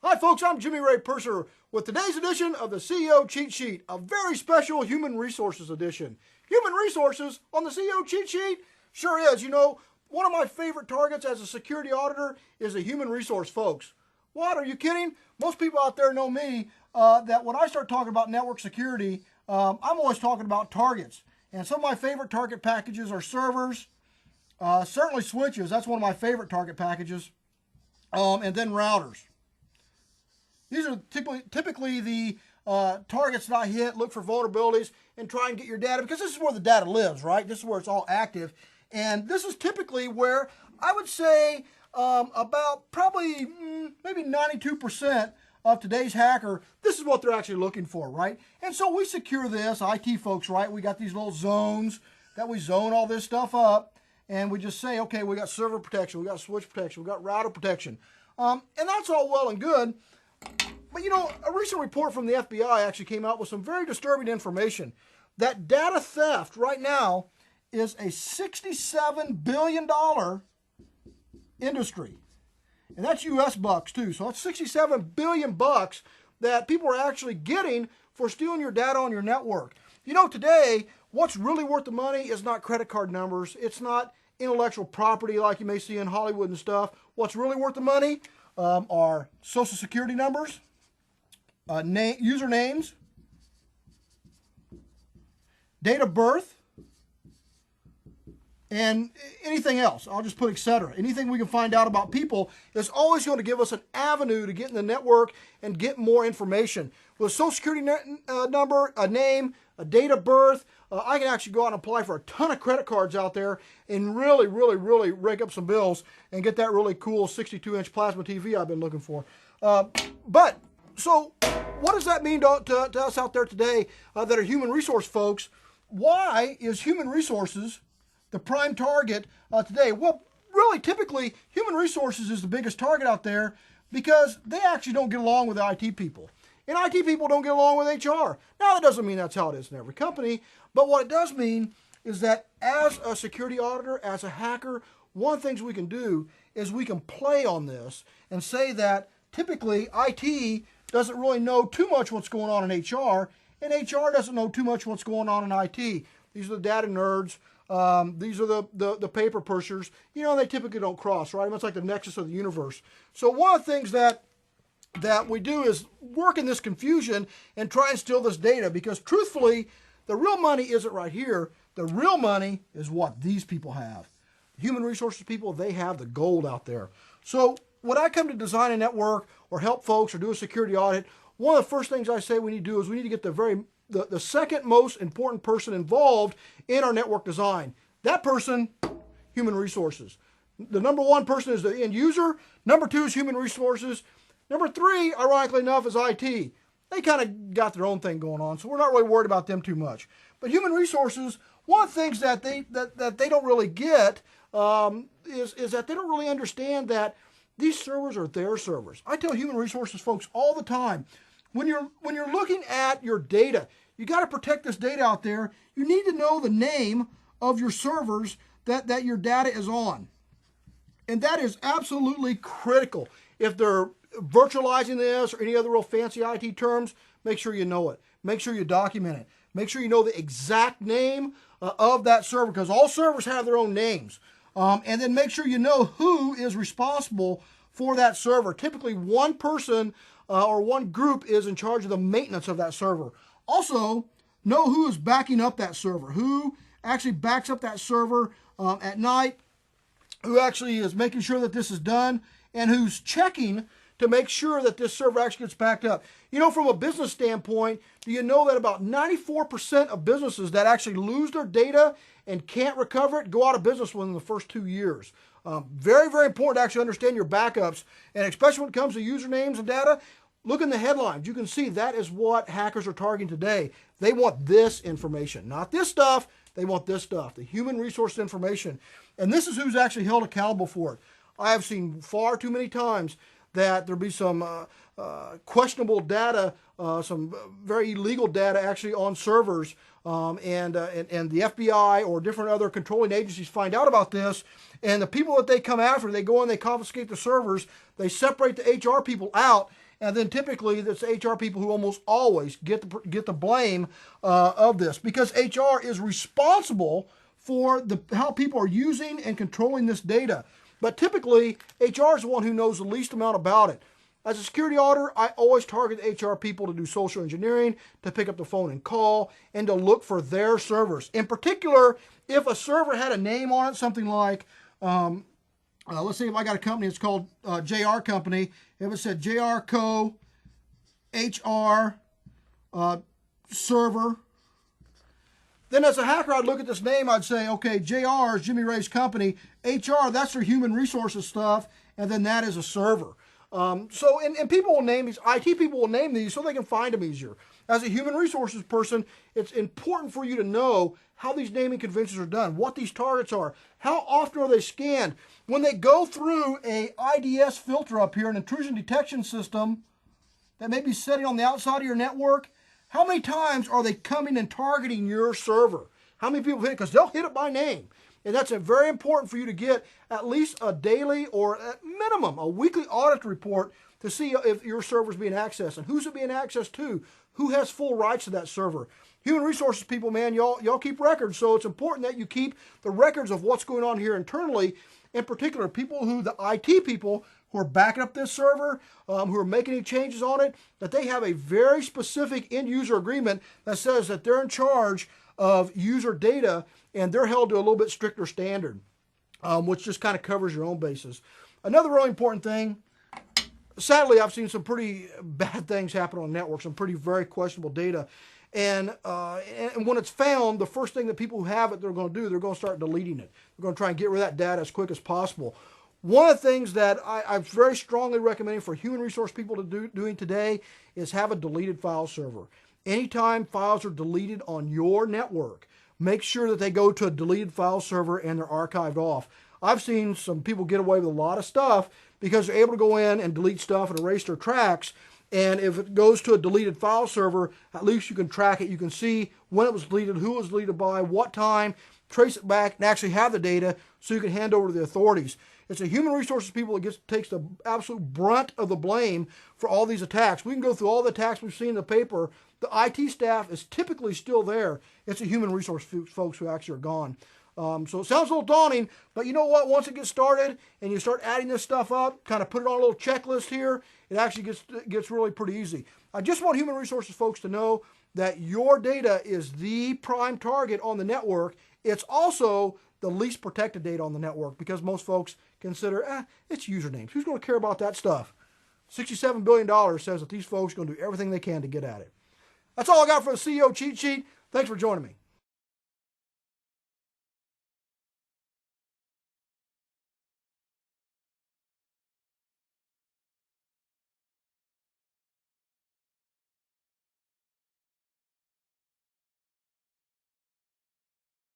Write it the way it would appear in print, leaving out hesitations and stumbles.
Hi folks, I'm Jimmy Ray Purser with today's edition of the CEO Cheat Sheet, a very special Human Resources edition. Human Resources on the CEO Cheat Sheet? Sure is. You know, one of my favorite targets as a security auditor is the human resource folks. What, are you kidding? Most people out there know me, that when I start talking about network security, I'm always talking about targets. And some of my favorite target packages are servers, certainly switches, that's one of my favorite target packages, and then routers. These are typically the targets that I hit, look for vulnerabilities, and try and get your data, because this is where the data lives, right? This is where it's all active. And this is typically where I would say about probably maybe 92% of today's hacker, this is what they're actually looking for, right? And so we secure this, IT folks, right? We got these little zones that we zone all this stuff up, and we just say, okay, we got server protection, we got switch protection, we got router protection. And that's all well and good. But you know, a recent report from the FBI actually came out with some very disturbing information that data theft right now is a $67 billion industry. And that's US bucks too. So that's 67 billion bucks that people are actually getting for stealing your data on your network. You know, today, what's really worth the money is not credit card numbers. It's not intellectual property like you may see in Hollywood and stuff. What's really worth the money are social security numbers, usernames, date of birth, and anything else. I'll just put etc. Anything we can find out about people is always going to give us an avenue to get in the network and get more information. With a social security number, a name, a date of birth, I can actually go out and apply for a ton of credit cards out there and really rake up some bills and get that really cool 62-inch plasma TV I've been looking for. But, so what does that mean to us out there today that are human resource folks? Why is human resources the prime target today? Well, really, typically, human resources is the biggest target out there because they actually don't get along with IT people. And IT people don't get along with HR. Now, that doesn't mean that's how it is in every company, but what it does mean is that as a security auditor, as a hacker, one of the things we can do is we can play on this and say that typically IT doesn't really know too much what's going on in HR, and HR doesn't know too much what's going on in IT. These are the data nerds. These are the paper pushers. You know, they typically don't cross, right? It's like the nexus of the universe. So one of the things that we do is work in this confusion and try and steal this data, because truthfully, the real money isn't right here. The real money is what these people have. Human resources people, they have the gold out there. So when I come to design a network or help folks or do a security audit, one of the first things I say we need to do is we need to get the second most important person involved in our network design. That person, human resources. The number one person is the end user. Number two is human resources. Number three, ironically enough, is IT. They kind of got their own thing going on, so we're not really worried about them too much. But human resources, one of the things that they don't really get is that they don't really understand that these servers are their servers. I tell human resources folks all the time, when you're looking at your data, you got to protect this data out there. You need to know the name of your servers that your data is on. And that is absolutely critical. If they're virtualizing this or any other real fancy IT terms, make sure you know it. Make sure you document it. Make sure you know the exact name of that server, because all servers have their own names. And then make sure you know who is responsible for that server. Typically, one person or one group is in charge of the maintenance of that server. Also, know who is backing up that server, who actually backs up that server at night, who actually is making sure that this is done, and who's checking to make sure that this server actually gets backed up. You know, from a business standpoint, do you know that about 94% of businesses that actually lose their data and can't recover it go out of business within the first 2 years? Very important to actually understand your backups, and especially when it comes to usernames and data. Look in the headlines. You can see that is what hackers are targeting today. They want this information, not this stuff. They want this stuff, the human resource information. And this is who's actually held accountable for it. I have seen far too many times that there'll be some questionable data, some very illegal data actually on servers, and the FBI or different other controlling agencies find out about this, and the people that they come after, they go in, they confiscate the servers, they separate the HR people out, And then typically, it's HR people who almost always get the blame of this, because HR is responsible for how people are using and controlling this data. But typically, HR is the one who knows the least amount about it. As a security auditor, I always target HR people to do social engineering, to pick up the phone and call, and to look for their servers. In particular, if a server had a name on it, something like, let's say if I got a company, it's called JR Company. If it said JR Co. HR server, then as a hacker, I'd look at this name, I'd say, okay, JR is Jimmy Ray's company. HR, that's their human resources stuff, and then that is a server. And people will name these, IT people will name these so they can find them easier. As a human resources person, it's important for you to know how these naming conventions are done, what these targets are, how often are they scanned. When they go through a IDS filter up here, an intrusion detection system that may be sitting on the outside of your network, how many times are they coming and targeting your server? How many people hit it? Because they'll hit it by name. And that's very important for you to get at least a daily or at minimum a weekly audit report to see if your server is being accessed and who's it being accessed to, who has full rights to that server. Human resources people, man, y'all keep records, so it's important that you keep the records of what's going on here internally. In particular, the IT people who are backing up this server, who are making any changes on it, that they have a very specific end-user agreement that says that they're in charge of user data and they're held to a little bit stricter standard, which just kind of covers your own bases. Another really important thing, sadly, I've seen some pretty bad things happen on networks, some very questionable data. And when it's found, the first thing that people who have it, they're going to do, they're going to start deleting it. They're going to try and get rid of that data as quick as possible. One of the things that I'm very strongly recommending for human resource people to doing today is have a deleted file server. Anytime files are deleted on your network, make sure that they go to a deleted file server and they're archived off. I've seen some people get away with a lot of stuff because they're able to go in and delete stuff and erase their tracks. And if it goes to a deleted file server, at least you can track it. You can see when it was deleted, who it was deleted by, what time, trace it back, and actually have the data so you can hand over to the authorities. It's the human resources people that takes the absolute brunt of the blame for all these attacks. We can go through all the attacks we've seen in the paper. The IT staff is typically still there. It's the human resource folks who actually are gone. So it sounds a little daunting, but you know what? Once it gets started and you start adding this stuff up, kind of put it on a little checklist here, it actually gets really pretty easy. I just want human resources folks to know that your data is the prime target on the network. It's also the least protected data on the network because most folks consider, it's usernames. Who's going to care about that stuff? $67 billion says that these folks are going to do everything they can to get at it. That's all I got for the CEO cheat sheet. Thanks for joining me.